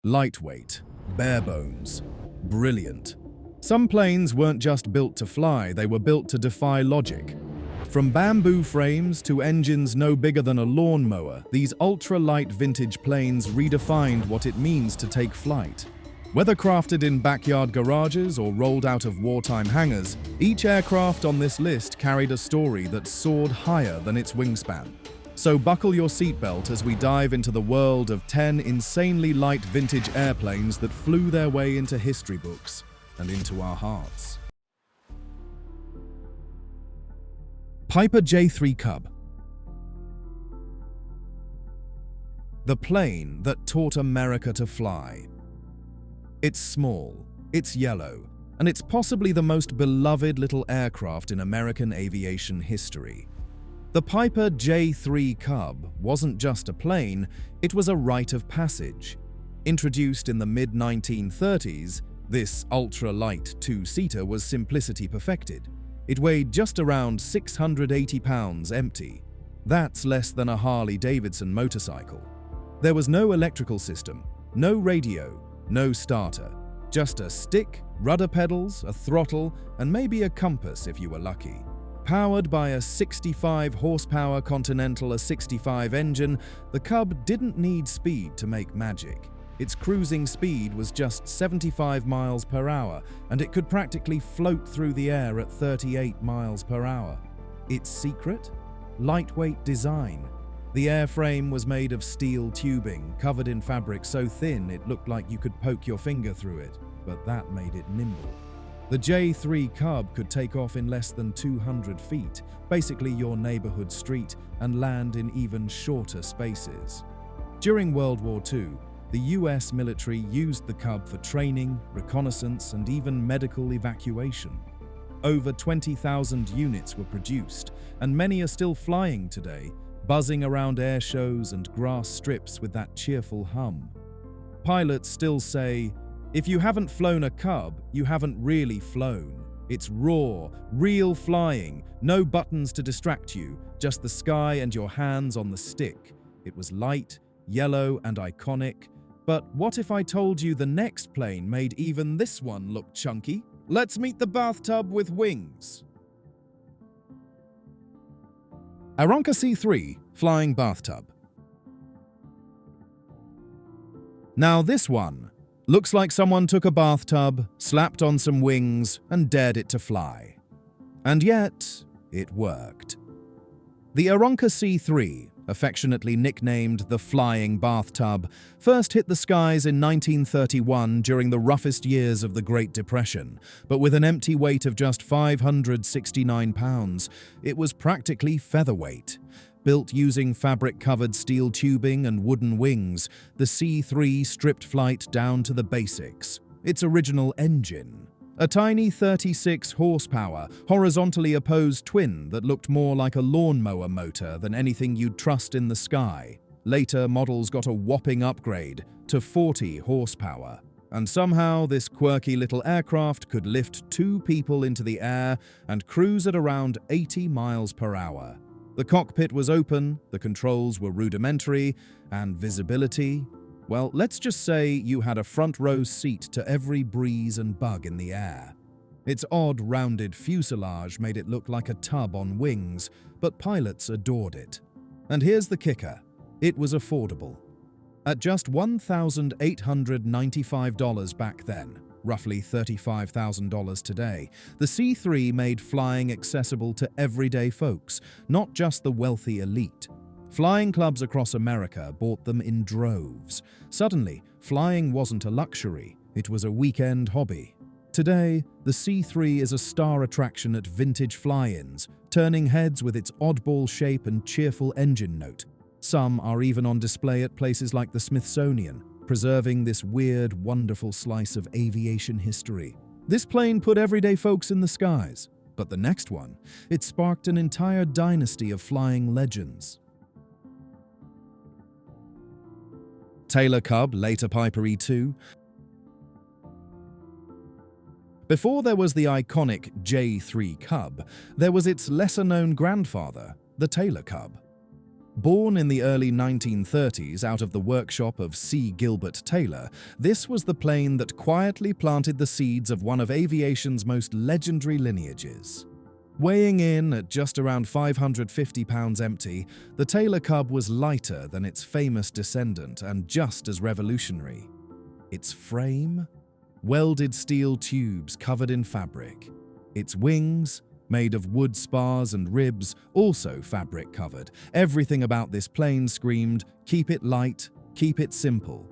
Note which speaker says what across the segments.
Speaker 1: Lightweight, bare bones, brilliant. Some planes weren't just built to fly, they were built to defy logic. From bamboo frames to engines no bigger than a lawnmower, these ultra-light vintage planes redefined what it means to take flight. Whether crafted in backyard garages or rolled out of wartime hangars, each aircraft on this list carried a story that soared higher than its wingspan. So buckle your seatbelt as we dive into the world of 10 insanely light vintage airplanes that flew their way into history books and into our hearts. Piper J3 Cub. The plane that taught America to fly. It's small, it's yellow, and it's possibly the most beloved little aircraft in American aviation history. The Piper J3 Cub wasn't just a plane, it was a rite of passage. Introduced in the mid-1930s, this ultra-light two-seater was simplicity perfected. It weighed just around 680 pounds empty. That's less than a Harley-Davidson motorcycle. There was no electrical system, no radio, no starter. Just a stick, rudder pedals, a throttle, and maybe a compass if you were lucky. Powered by a 65 horsepower Continental 65 engine, the Cub didn't need speed to make magic. Its cruising speed was just 75 miles per hour, and it could practically float through the air at 38 miles per hour. Its secret? Lightweight design. The airframe was made of steel tubing, covered in fabric so thin it looked like you could poke your finger through it, but that made it nimble. The J3 Cub could take off in less than 200 feet, basically your neighborhood street, and land in even shorter spaces. During World War II, the US military used the Cub for training, reconnaissance, and even medical evacuation. Over 20,000 units were produced, and many are still flying today, buzzing around air shows and grass strips with that cheerful hum. Pilots still say, "If you haven't flown a Cub, you haven't really flown. It's raw, real flying, no buttons to distract you, just the sky and your hands on the stick." It was light, yellow, and iconic. But what if I told you the next plane made even this one look chunky? Let's meet the bathtub with wings. Arona C3 Flying Bathtub. Now this one looks like someone took a bathtub, slapped on some wings, and dared it to fly. And yet, it worked. The Arona C3, affectionately nicknamed the Flying Bathtub, first hit the skies in 1931 during the roughest years of the Great Depression, but with an empty weight of just 569 pounds, it was practically featherweight. Built using fabric-covered steel tubing and wooden wings, the C3 stripped flight down to the basics. Its original engine, a tiny 36 horsepower, horizontally opposed twin that looked more like a lawnmower motor than anything you'd trust in the sky. Later models got a whopping upgrade to 40 horsepower. And somehow this quirky little aircraft could lift 2 people into the air and cruise at around 80 miles per hour. The cockpit was open, the controls were rudimentary, and visibility, well, let's just say you had a front row seat to every breeze and bug in the air. Its odd rounded fuselage made it look like a tub on wings, but pilots adored it. And here's the kicker, it was affordable. At just $1,895 back then, roughly $35,000 today, the C3 made flying accessible to everyday folks, not just the wealthy elite. Flying clubs across America bought them in droves. Suddenly, flying wasn't a luxury, it was a weekend hobby. Today, the C3 is a star attraction at vintage fly-ins, turning heads with its oddball shape and cheerful engine note. Some are even on display at places like the Smithsonian, preserving this weird, wonderful slice of aviation history. This plane put everyday folks in the skies, but the next one, it sparked an entire dynasty of flying legends. Taylor Cub, later Piper E2. Before there was the iconic J3 Cub, there was its lesser-known grandfather, the Taylor Cub. Born in the early 1930s out of the workshop of C. Gilbert Taylor, this was the plane that quietly planted the seeds of one of aviation's most legendary lineages. Weighing in at just around 550 pounds empty, the Taylor Cub was lighter than its famous descendant and just as revolutionary. Its frame? Welded steel tubes covered in fabric. Its wings? Made of wood spars and ribs, also fabric covered. Everything about this plane screamed, keep it light, keep it simple.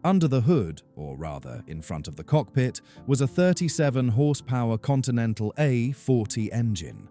Speaker 1: Under the hood, or rather in front of the cockpit, was a 37-horsepower Continental A40 engine.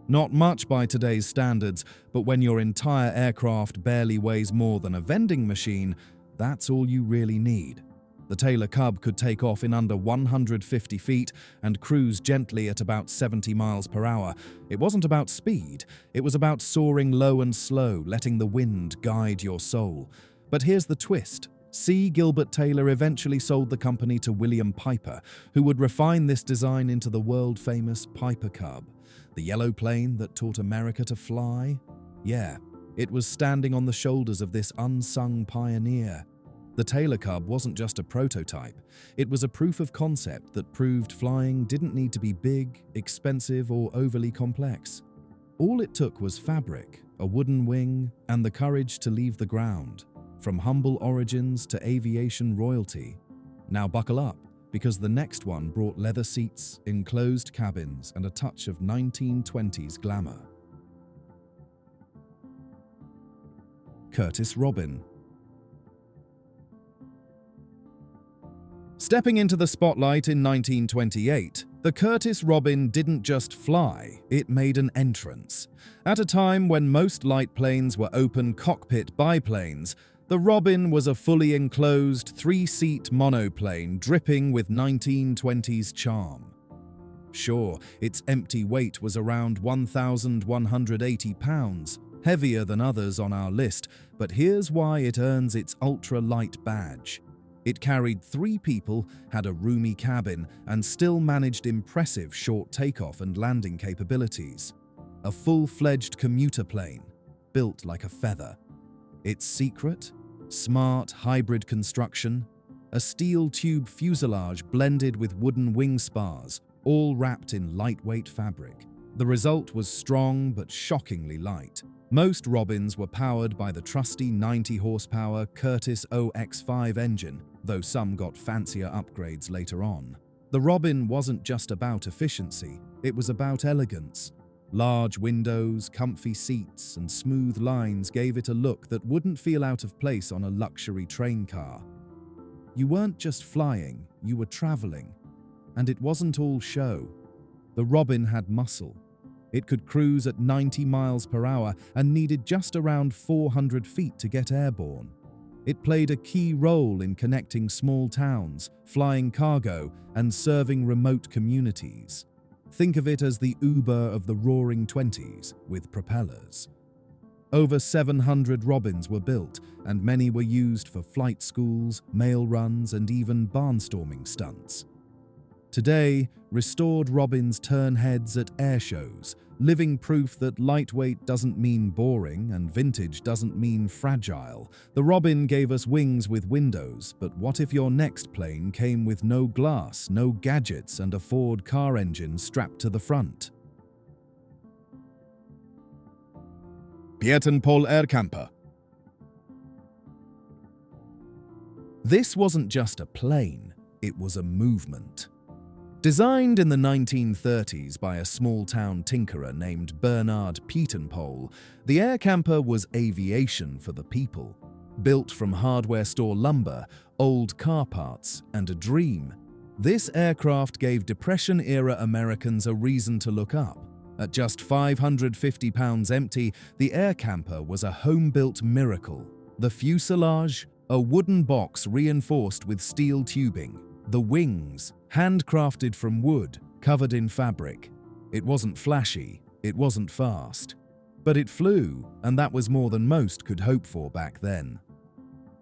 Speaker 1: Not much by today's standards, but when your entire aircraft barely weighs more than a vending machine, that's all you really need. The Taylor Cub could take off in under 150 feet and cruise gently at about 70 miles per hour. It wasn't about speed, it was about soaring low and slow, letting the wind guide your soul. But here's the twist. C. Gilbert Taylor eventually sold the company to William Piper, who would refine this design into the world-famous Piper Cub. The yellow plane that taught America to fly? Yeah, it was standing on the shoulders of this unsung pioneer. The Taylor Cub wasn't just a prototype, it was a proof of concept that proved flying didn't need to be big, expensive, or overly complex. All it took was fabric, a wooden wing, and the courage to leave the ground. From humble origins to aviation royalty. Now buckle up, because the next one brought leather seats, enclosed cabins, and a touch of 1920s glamour. Curtiss Robin. Stepping into the spotlight in 1928, the Curtiss Robin didn't just fly, it made an entrance. At a time when most light planes were open cockpit biplanes, the Robin was a fully enclosed three-seat monoplane dripping with 1920s charm. Sure, its empty weight was around 1,180 pounds, heavier than others on our list, but here's why it earns its ultra-light badge. It carried 3 people, had a roomy cabin, and still managed impressive short takeoff and landing capabilities. A full-fledged commuter plane, built like a feather. Its secret? Smart hybrid construction, a steel tube fuselage blended with wooden wing spars, all wrapped in lightweight fabric. The result was strong but shockingly light. Most Robins were powered by the trusty 90-horsepower Curtiss OX5 engine, though some got fancier upgrades later on. The Robin wasn't just about efficiency, it was about elegance. Large windows, comfy seats, and smooth lines gave it a look that wouldn't feel out of place on a luxury train car. You weren't just flying, you were traveling. And it wasn't all show. The Robin had muscle. It could cruise at 90 miles per hour and needed just around 400 feet to get airborne. It played a key role in connecting small towns, flying cargo, and serving remote communities. Think of it as the Uber of the Roaring Twenties, with propellers. Over 700 Robins were built, and many were used for flight schools, mail runs, and even barnstorming stunts. Today, restored Robins turn heads at air shows, living proof that lightweight doesn't mean boring and vintage doesn't mean fragile. The Robin gave us wings with windows, but what if your next plane came with no glass, no gadgets, and a Ford car engine strapped to the front? Pietenpol Aircamper. This wasn't just a plane, it was a movement. Designed in the 1930s by a small-town tinkerer named Bernard Pietenpol, the Aircamper was aviation for the people. Built from hardware store lumber, old car parts, and a dream, this aircraft gave Depression-era Americans a reason to look up. At just 550 pounds empty, the Aircamper was a home-built miracle. The fuselage, a wooden box reinforced with steel tubing. The wings, handcrafted from wood, covered in fabric. It wasn't flashy, it wasn't fast. But it flew, and that was more than most could hope for back then.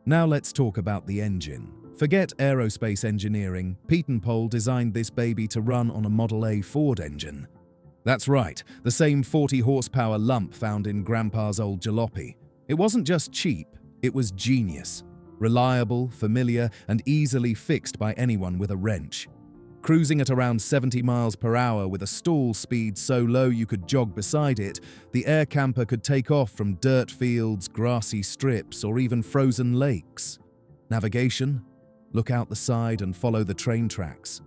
Speaker 1: Now let's talk about the engine. Forget aerospace engineering, Pietenpol designed this baby to run on a Model A Ford engine. That's right, the same 40 horsepower lump found in Grandpa's old jalopy. It wasn't just cheap, it was genius. Reliable, familiar, and easily fixed by anyone with a wrench. Cruising at around 70 miles per hour with a stall speed so low you could jog beside it, the air camper could take off from dirt fields, grassy strips, or even frozen lakes. Navigation? Look out the side and follow the train tracks.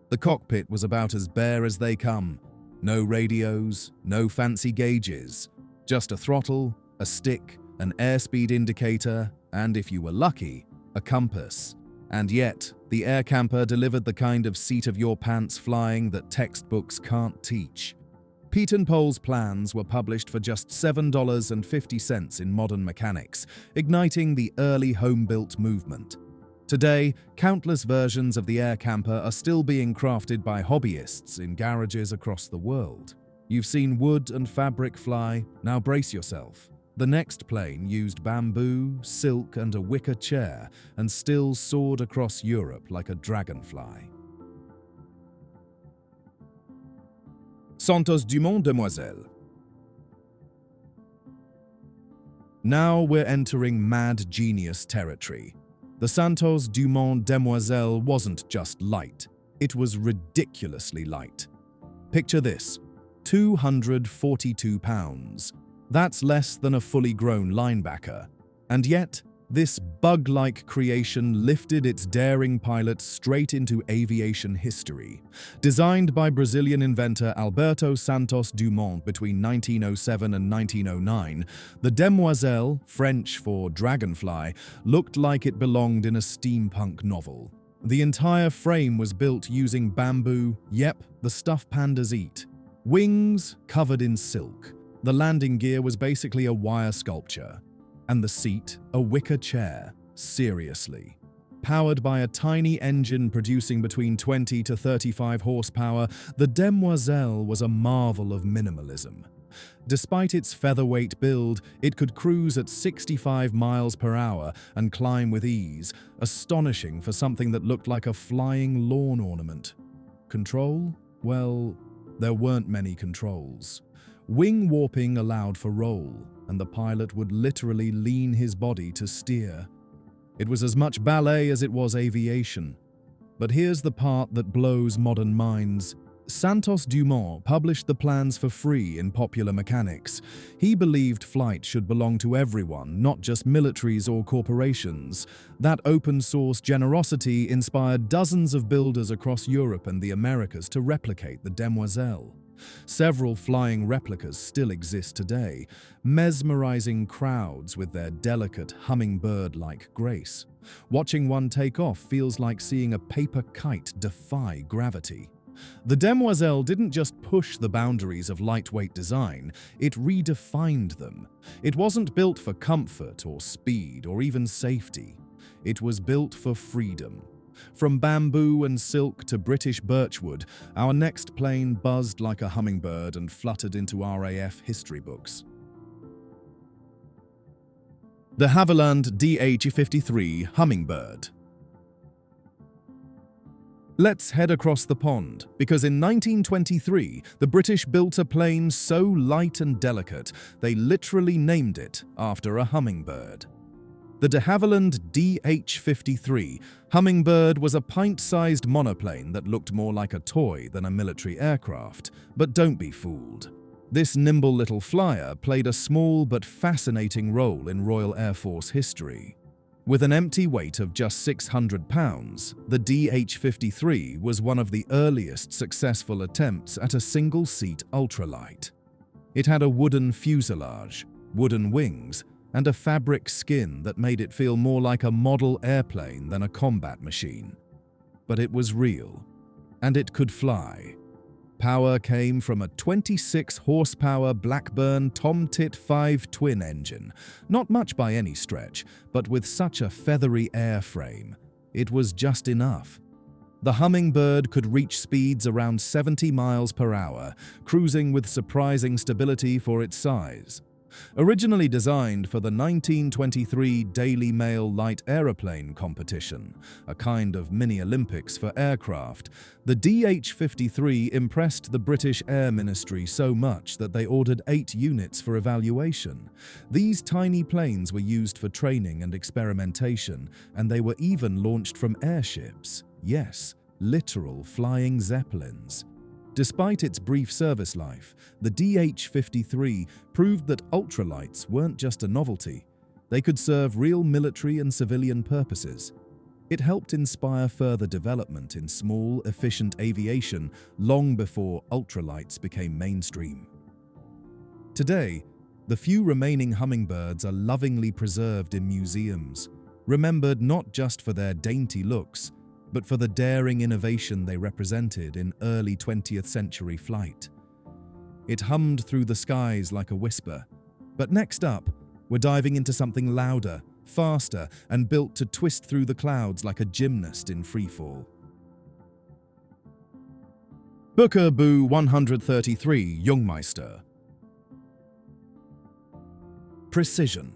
Speaker 1: The cockpit was about as bare as they come. No radios, no fancy gauges. Just a throttle, a stick, an airspeed indicator, and if you were lucky, a compass. And yet, the air camper delivered the kind of seat-of-your-pants flying that textbooks can't teach. Pete and Pohl's plans were published for just $7.50 in Modern Mechanics, igniting the early home-built movement. Today, countless versions of the air camper are still being crafted by hobbyists in garages across the world. You've seen wood and fabric fly, now brace yourself. The next plane used bamboo, silk, and a wicker chair, and still soared across Europe like a dragonfly. Santos Dumont Demoiselle. Now we're entering mad genius territory. The Santos Dumont Demoiselle wasn't just light, it was ridiculously light. Picture this, 242 pounds. That's less than a fully grown linebacker. And yet, this bug-like creation lifted its daring pilot straight into aviation history. Designed by Brazilian inventor Alberto Santos Dumont between 1907 and 1909, the Demoiselle, French for dragonfly, looked like it belonged in a steampunk novel. The entire frame was built using bamboo, yep, the stuff pandas eat. Wings covered in silk. The landing gear was basically a wire sculpture. And the seat, a wicker chair. Seriously. Powered by a tiny engine producing between 20 to 35 horsepower, the Demoiselle was a marvel of minimalism. Despite its featherweight build, it could cruise at 65 miles per hour and climb with ease, astonishing for something that looked like a flying lawn ornament. Control? Well, there weren't many controls. Wing warping allowed for roll, and the pilot would literally lean his body to steer. It was as much ballet as it was aviation. But here's the part that blows modern minds. Santos Dumont published the plans for free in Popular Mechanics. He believed flight should belong to everyone, not just militaries or corporations. That open-source generosity inspired dozens of builders across Europe and the Americas to replicate the Demoiselle. Several flying replicas still exist today, mesmerizing crowds with their delicate hummingbird-like grace. Watching one take off feels like seeing a paper kite defy gravity. The Demoiselle didn't just push the boundaries of lightweight design, it redefined them. It wasn't built for comfort or speed or even safety. It was built for freedom. From bamboo and silk to British birchwood, our next plane buzzed like a hummingbird and fluttered into RAF history books. The Havland DH-53 Hummingbird. Let's head across the pond, because in 1923, the British built a plane so light and delicate, they literally named it after a hummingbird. The de Havilland DH-53 Hummingbird was a pint-sized monoplane that looked more like a toy than a military aircraft, but don't be fooled. This nimble little flyer played a small but fascinating role in Royal Air Force history. With an empty weight of just 600 pounds, the DH-53 was one of the earliest successful attempts at a single-seat ultralight. It had a wooden fuselage, wooden wings, and a fabric skin that made it feel more like a model airplane than a combat machine. But it was real, and it could fly. Power came from a 26-horsepower Blackburn Tomtit 5 twin engine. Not much by any stretch, but with such a feathery airframe, it was just enough. The Hummingbird could reach speeds around 70 miles per hour, cruising with surprising stability for its size. Originally designed for the 1923 Daily Mail Light Aeroplane competition, a kind of mini-Olympics for aircraft, the DH-53 impressed the British Air Ministry so much that they ordered 8 units for evaluation. These tiny planes were used for training and experimentation, and they were even launched from airships. Yes, literal flying zeppelins. Despite its brief service life, the DH-53 proved that ultralights weren't just a novelty. They could serve real military and civilian purposes. It helped inspire further development in small, efficient aviation long before ultralights became mainstream. Today, the few remaining Hummingbirds are lovingly preserved in museums, remembered not just for their dainty looks, but for the daring innovation they represented in early 20th century flight. It hummed through the skies like a whisper. But next up, we're diving into something louder, faster, and built to twist through the clouds like a gymnast in freefall. Buue 133 Yungmeister. Precision,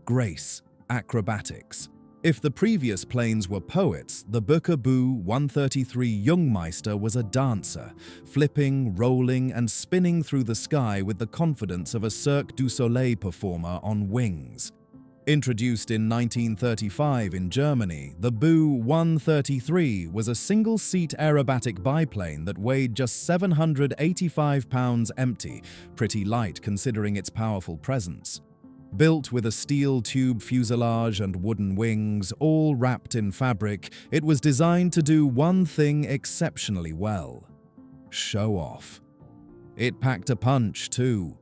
Speaker 1: grace, acrobatics. If the previous planes were poets, the Buue 133 Yungmeister was a dancer, flipping, rolling, and spinning through the sky with the confidence of a Cirque du Soleil performer on wings. Introduced in 1935 in Germany, the Buue 133 was a single-seat aerobatic biplane that weighed just 785 pounds empty, pretty light considering its powerful presence. Built with a steel tube fuselage and wooden wings, all wrapped in fabric, it was designed to do one thing exceptionally well: show off. It packed a punch, too.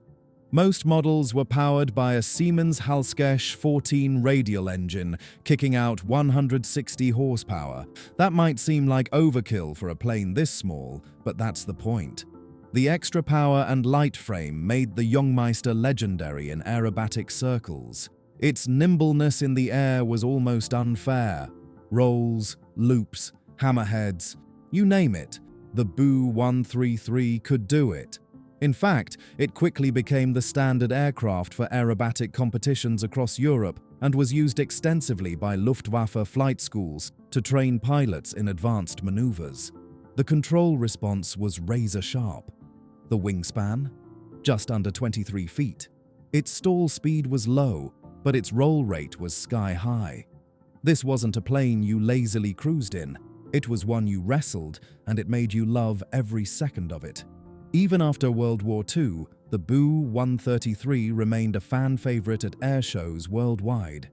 Speaker 1: Most models were powered by a Siemens Halskesh 14 radial engine, kicking out 160 horsepower. That might seem like overkill for a plane this small, but that's the point. The extra power and light frame made the Yungmeister legendary in aerobatic circles. Its nimbleness in the air was almost unfair. Rolls, loops, hammerheads, you name it, the Buue 133 could do it. In fact, it quickly became the standard aircraft for aerobatic competitions across Europe and was used extensively by Luftwaffe flight schools to train pilots in advanced maneuvers. The control response was razor-sharp. The wingspan? Just under 23 feet. Its stall speed was low, but its roll rate was sky-high. This wasn't a plane you lazily cruised in. It was one you wrestled, and it made you love every second of it. Even after World War II, the Buue 133 remained a fan favorite at air shows worldwide.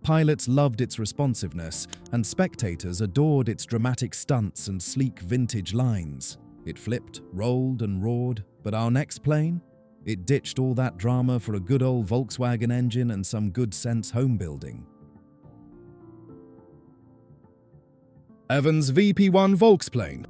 Speaker 1: Pilots loved its responsiveness, and spectators adored its dramatic stunts and sleek vintage lines. It flipped, rolled, and roared, but our next plane? It ditched all that drama for a good old Volkswagen engine and some good sense home building. Evans VP1 Volkplane.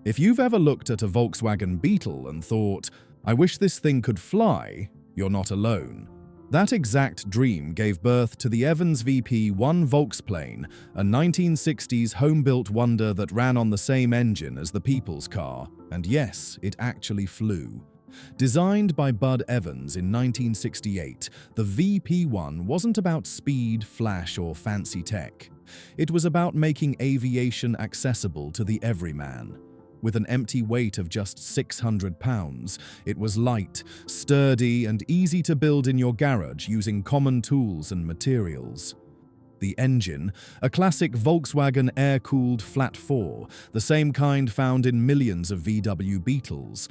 Speaker 1: If you've ever looked at a Volkswagen Beetle and thought, "I wish this thing could fly," you're not alone. That exact dream gave birth to the Evans VP1 Volkplane, a 1960s home-built wonder that ran on the same engine as the people's car, and yes, it actually flew. Designed by Bud Evans in 1968, the VP1 wasn't about speed, flash, or fancy tech. It was about making aviation accessible to the everyman. With an empty weight of just 600 pounds, it was light, sturdy, and easy to build in your garage using common tools and materials. The engine, a classic Volkswagen air-cooled flat 4, the same kind found in millions of VW Beetles.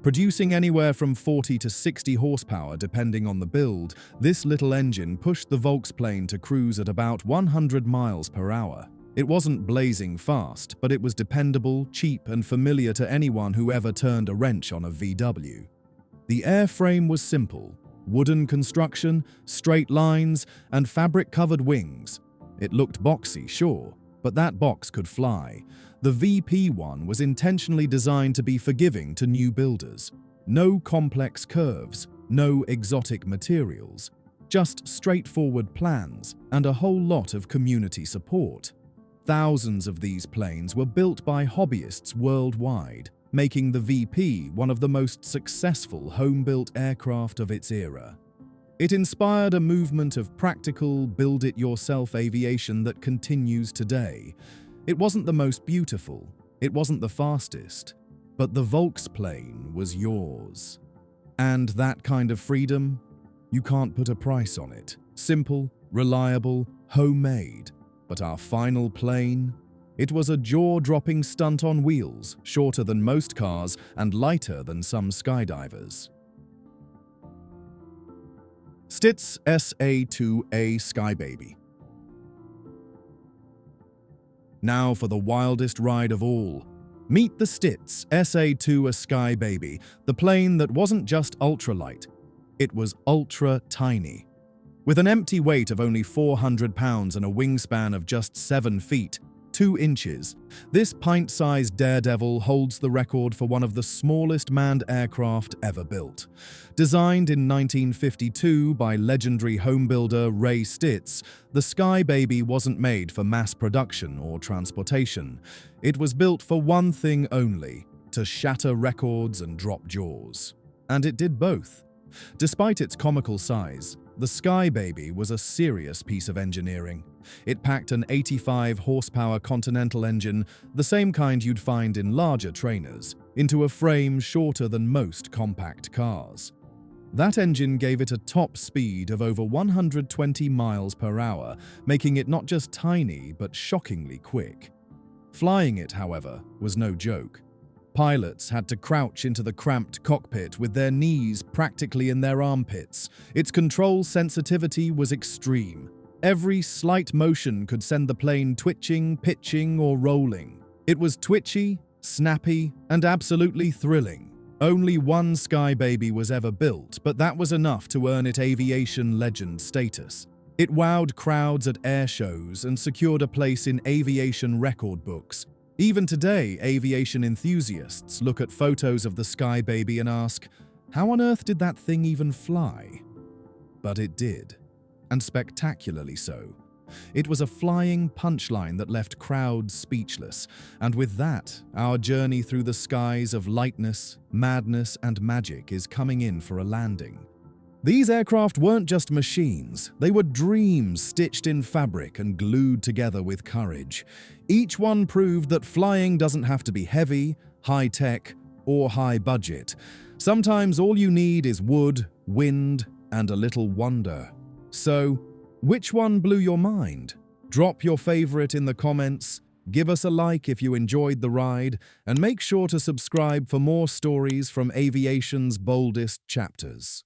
Speaker 1: Producing anywhere from 40 to 60 horsepower depending on the build, this little engine pushed the Volksplane to cruise at about 100 miles per hour. It wasn't blazing fast, but it was dependable, cheap, and familiar to anyone who ever turned a wrench on a VW. The airframe was simple: wooden construction, straight lines, and fabric-covered wings. It looked boxy, sure, but that box could fly. The VP1 was intentionally designed to be forgiving to new builders. No complex curves, no exotic materials, just straightforward plans and a whole lot of community support. Thousands of these planes were built by hobbyists worldwide, making the VP one of the most successful home-built aircraft of its era. It inspired a movement of practical, build-it-yourself aviation that continues today. It wasn't the most beautiful, it wasn't the fastest, but the Volksplane was yours. And that kind of freedom? You can't put a price on it. Simple, reliable, homemade. But our final plane? It was a jaw-dropping stunt on wheels, shorter than most cars and lighter than some skydivers. Stitz SA2A Skybaby. Now for the wildest ride of all. Meet the Stitz SA2A Skybaby, the plane that wasn't just ultralight, it was ultra-tiny. With an empty weight of only 400 pounds and a wingspan of just 7 feet, 2 inches, this pint-sized daredevil holds the record for one of the smallest manned aircraft ever built. Designed in 1952 by legendary homebuilder Ray Stitz, the Skybaby wasn't made for mass production or transportation. It was built for one thing only: to shatter records and drop jaws. And it did both. Despite its comical size, the Skybaby was a serious piece of engineering. It packed an 85-horsepower Continental engine, the same kind you'd find in larger trainers, into a frame shorter than most compact cars. That engine gave it a top speed of over 120 miles per hour, making it not just tiny but shockingly quick. Flying it, however, was no joke. Pilots had to crouch into the cramped cockpit with their knees practically in their armpits. Its control sensitivity was extreme. Every slight motion could send the plane twitching, pitching, or rolling. It was twitchy, snappy, and absolutely thrilling. Only one Skybaby was ever built, but that was enough to earn it aviation legend status. It wowed crowds at air shows and secured a place in aviation record books. Even today, aviation enthusiasts look at photos of the Skybaby and ask, how on earth did that thing even fly? But it did, and spectacularly so. It was a flying punchline that left crowds speechless, and with that, our journey through the skies of lightness, madness, and magic is coming in for a landing. These aircraft weren't just machines, they were dreams stitched in fabric and glued together with courage. Each one proved that flying doesn't have to be heavy, high-tech, or high-budget. Sometimes all you need is wood, wind, and a little wonder. So, which one blew your mind? Drop your favorite in the comments, give us a like if you enjoyed the ride, and make sure to subscribe for more stories from aviation's boldest chapters.